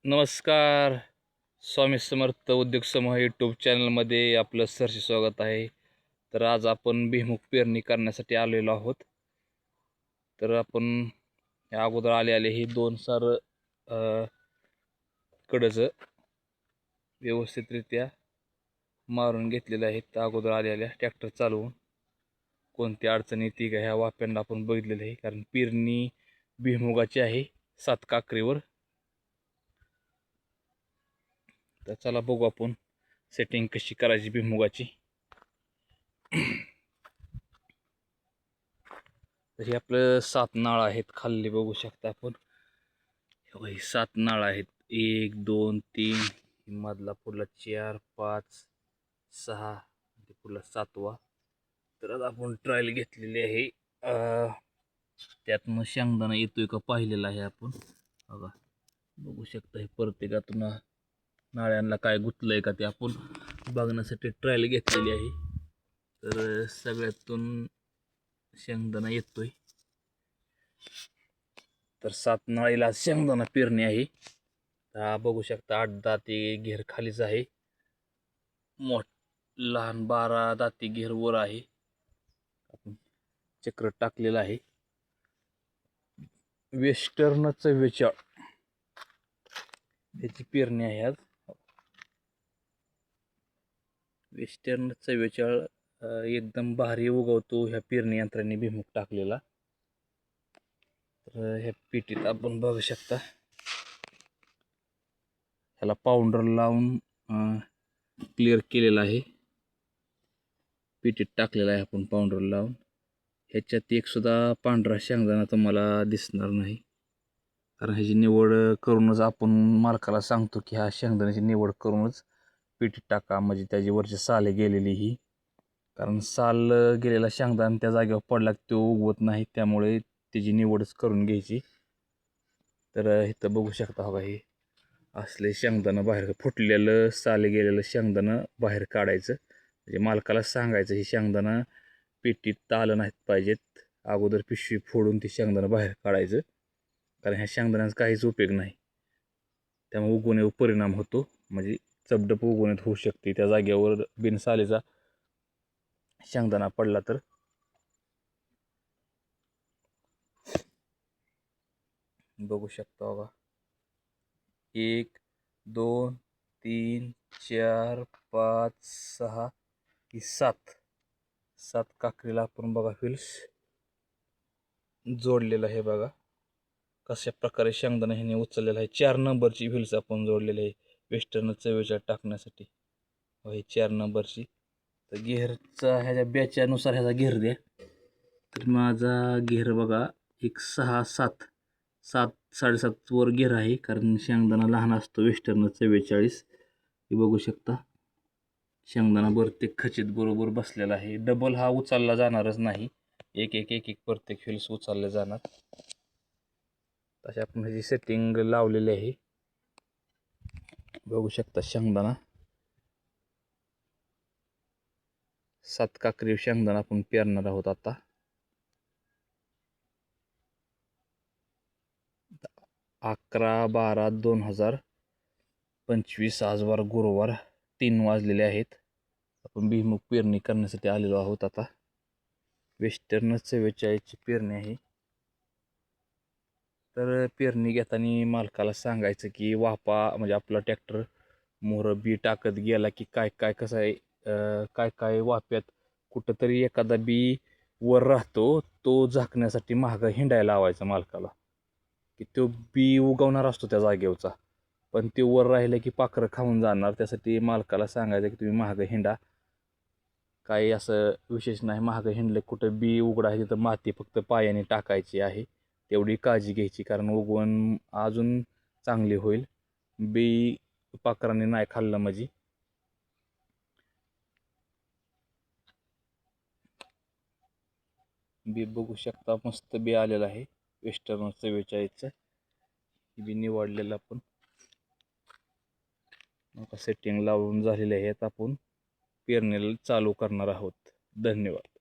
नमस्कार. स्वामी समर्थ उद्योग समूह यूट्यूब चॅनलमध्ये आपलं सहर्ष स्वागत आहे. तर आज आपण भुईमूग पेरणी करण्यासाठी आलेलो आहोत. तर आपण या अगोदर आले ही 2 सार कडचं व्यवस्थितरित्या मारून घेतलेलं आहे. तर अगोदर आलेल्या ट्रॅक्टर चालवून कोणती अडचण येते का ह्या वाफ्यांना आपण बघितलेलं आहे. कारण पेरणी भुईमुगाची आहे 7 काकरीवर. तर चला बघू आपण सेटिंग कशी करायची भुईमुगाची. तर हे आपलं 7 नाळ आहेत, खाली बघू शकता आपण. हे 7 नाळ आहेत, 1 2 3, मधला पुढला 4 5 6, पुढला 7वा. तर आता आपण ट्रायल घेतलेली आहे. त्यातनं शेंगदाणा येतोय का पाहिलेला आहे आपण. बघा, बघू शकता हे प्रत्येकातून नाळ्यांना काय गुतलंय का ते आपण बघण्यासाठी ट्रायल घेतलेली आहे. तर सगळ्यातून शेंगदाणा येतोय. तर 7 नाळीला शेंगदाणा पेरणी आहे. हा बघू शकता 8 दाती घेर खालीच आहे, लहान 12 दाती घेर वर आहे. आपण चक्र टाकलेलं आहे. वेस्टर्न 44 याची पेरणी आहे आज. वेस्टर्न 44 एकदम भारी उगवतो ह्या पेरणी यंत्राने भुईमूग टाकलेला. तर ह्या पेटीत आपण बघू शकता ह्याला पावडर लावून क्लिअर केलेला आहे. पेटीत टाकलेला आहे आपण पावडर लावून. ह्याच्यात एक सुद्धा पांढरा शेंगदाणा तुम्हाला दिसणार नाही, कारण ह्याची निवड करूनच आपण मालकाला सांगतो की ह्या शेंगदाण्याची निवड करूनच पेटीत टाका, म्हणजे त्याची वरची साले गेलेली ही. कारण साल गेलेला शेंगदाणा त्या जागेवर पडला की तो उगवत नाही, त्यामुळे त्याची निवडच करून घ्यायची. तर इथं बघू शकता बघा, हे असले शेंगदाणा बाहेर फुटलेलं साले गेलेलं शेंगदाणा बाहेर काढायचं. म्हणजे मालकाला सांगायचं हे शेंगदाणा पेटीत आलं नाहीत पाहिजेत. अगोदर पिशवी फोडून ते शेंगदाणा बाहेर काढायचं, कारण ह्या शेंगदाण्याचा काहीच उपयोग नाही. त्यामुळे उगवण्यावर परिणाम होतो, म्हणजे चपडप उगवण्यात होऊ शकते त्या जागेवर बिनसालेचा शेंगदाणा पडला तर. बघू शकता बघा, 1 2 3 4 5 6 7 काकरीला आपण बघा व्हील्स जोडलेलं आहे. बघा कशा प्रकारे शेंगदाणा ह्याने उचललेला आहे. 4 नंबरची व्हील्स आपण जोडलेली आहे वेस्टर्न 44 टाकण्यासाठी. ही 4 नंबरची. तर घेरचा ह्याच्या बॅच्यानुसार ह्याचा घेर द्या. तर माझा घेर बघा एक 6 7 7.5 वर घेर आहे, कारण शेंगदाणा लहान असतो वेस्टर्न 44. हे बघू शकता शेंगदाणा प्रत्येक खचित बरोबर बसलेला आहे. डबल हा उचलला जाणारच नाही, एक एक एक एक प्रत्येक व्हील्स उचलले जाणार. तशी आपण ह्याची सेटिंग लावलेली आहे. बघू शकता शेंगदाणा 7 काकरी शेंगदाणा आपण पेरणार आहोत आता. 11/12/2025 आज वार गुरुवार 3 वाजलेले आहेत. आपण भुईमूग पेरणी करण्यासाठी आलेलो आहोत आता. वेस्टर्न 44ची पेरणी आहे. तर पेरणी घेताना मालकाला सांगायचं की वापा, म्हणजे आपला ट्रॅक्टर मोहर बी टाकत गेला की काय काय कसं आहे, काय काय वाप्यात कुठंतरी एखादा बी वर राहतो, तो झाकण्यासाठी मागं हिंडायला लावायचा मालकाला, की तो बी उगवणार असतो त्या जागेवरचा, पण ते वर राहिलं की पाखरं खाऊन जाणार. त्यासाठी मालकाला सांगायचं की तुम्ही मागं हिंडा, काही असं विशेष नाही. मागं हिंडलं कुठं बी उघडा आहे तिथं माती फक्त पायाने टाकायची आहे, तेवढी काळजी घ्यायची, कारण उगवण अजून चांगली होईल. बी पाखरांनी नाही खाल्लं म्हणजे. बी बघू शकता मस्त बी आलेलं आहे वेस्टर्न 44चं. बी निवडलेलं आपण सेटिंग लावून झालेले आहेत. आपण पेरणीला चालू करणार आहोत. धन्यवाद.